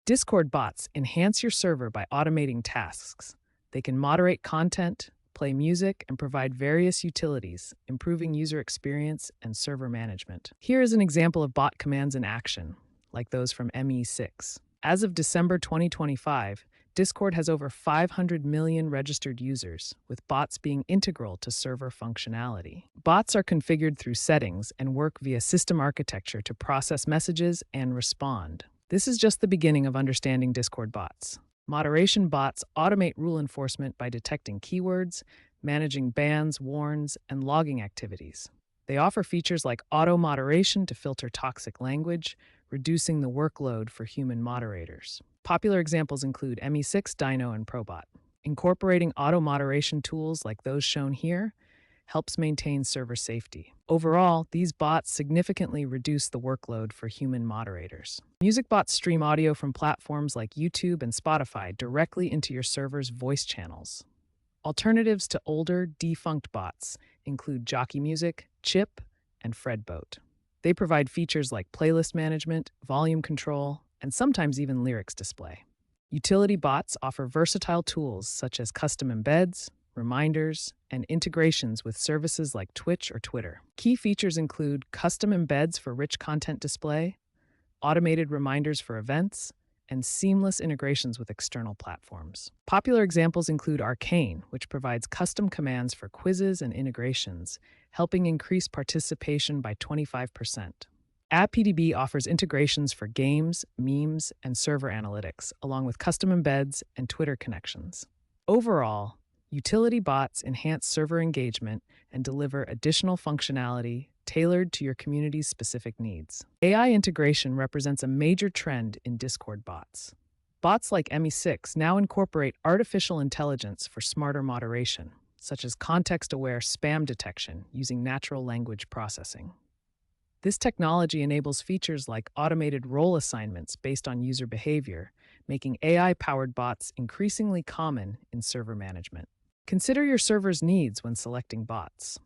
Discord bots enhance your server by automating tasks. They can moderate content, play music, and provide various utilities, improving user experience and server management. Here is an example of bot commands in action, like those from ME6. As of December 2025, Discord has over 500 million registered users, with bots being integral to server functionality. Bots are configured through settings and work via system architecture to process messages and respond. This is just the beginning of understanding Discord bots. Moderation bots automate rule enforcement by detecting keywords, managing bans, warns, and logging activities. They offer features like auto-moderation to filter toxic language, reducing the workload for human moderators. Popular examples include ME6, Dino, and Probot. Incorporating auto-moderation tools like those shown here helps maintain server safety. Overall, these bots significantly reduce the workload for human moderators. Music bots stream audio from platforms like YouTube and Spotify directly into your server's voice channels. Alternatives to older, defunct bots include Jockey Music, Chip, and Fredboat. They provide features like playlist management, volume control, and sometimes even lyrics display. Utility bots offer versatile tools such as custom embeds, reminders, and integrations with services like Twitch or Twitter. Key features include custom embeds for rich content display, automated reminders for events, and seamless integrations with external platforms. Popular examples include Arcane, which provides custom commands for quizzes and integrations, helping increase participation by 25%. AppPDB offers integrations for games, memes, and server analytics, along with custom embeds and Twitter connections. Overall, utility bots enhance server engagement and deliver additional functionality tailored to your community's specific needs. AI integration represents a major trend in Discord bots. Bots like ME6 now incorporate artificial intelligence for smarter moderation, such as context-aware spam detection using natural language processing. This technology enables features like automated role assignments based on user behavior, making AI-powered bots increasingly common in server management. Consider your server's needs when selecting bots.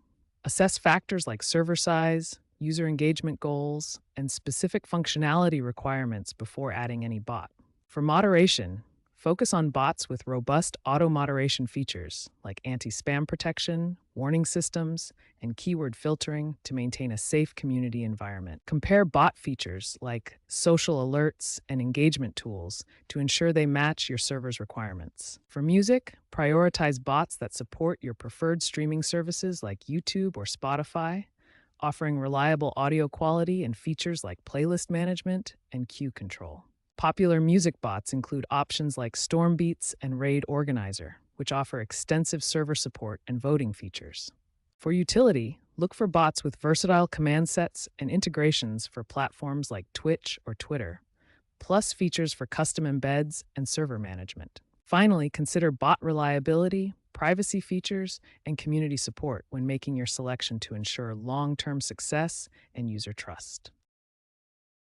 Assess factors like server size, user engagement goals, and specific functionality requirements before adding any bot. For moderation, focus on bots with robust auto-moderation features like anti-spam protection, warning systems, and keyword filtering to maintain a safe community environment. Compare bot features like social alerts and engagement tools to ensure they match your server's requirements. For music, prioritize bots that support your preferred streaming services like YouTube or Spotify, offering reliable audio quality and features like playlist management and queue control. Popular music bots include options like Stormbeats and Raid Organizer, which offer extensive server support and voting features. For utility, look for bots with versatile command sets and integrations for platforms like Twitch or Twitter, plus features for custom embeds and server management. Finally, consider bot reliability, privacy features, and community support when making your selection to ensure long-term success and user trust.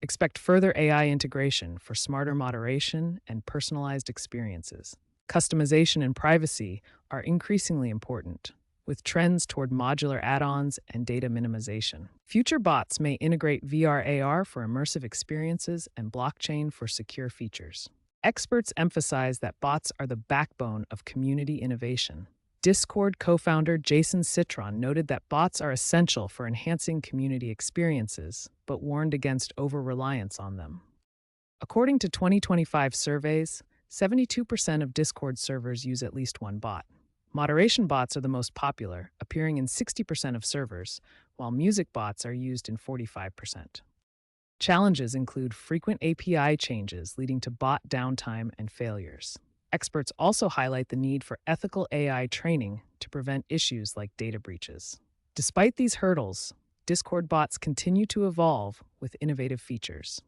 Expect further AI integration for smarter moderation and personalized experiences. Customization and privacy are increasingly important, with trends toward modular add-ons and data minimization. Future bots may integrate VR/AR for immersive experiences and blockchain for secure features. Experts emphasize that bots are the backbone of community innovation. Discord co-founder Jason Citron noted that bots are essential for enhancing community experiences, but warned against over-reliance on them. According to 2025 surveys, 72% of Discord servers use at least one bot. Moderation bots are the most popular, appearing in 60% of servers, while music bots are used in 45%. Challenges include frequent API changes leading to bot downtime and failures. Experts also highlight the need for ethical AI training to prevent issues like data breaches. Despite these hurdles, Discord bots continue to evolve with innovative features.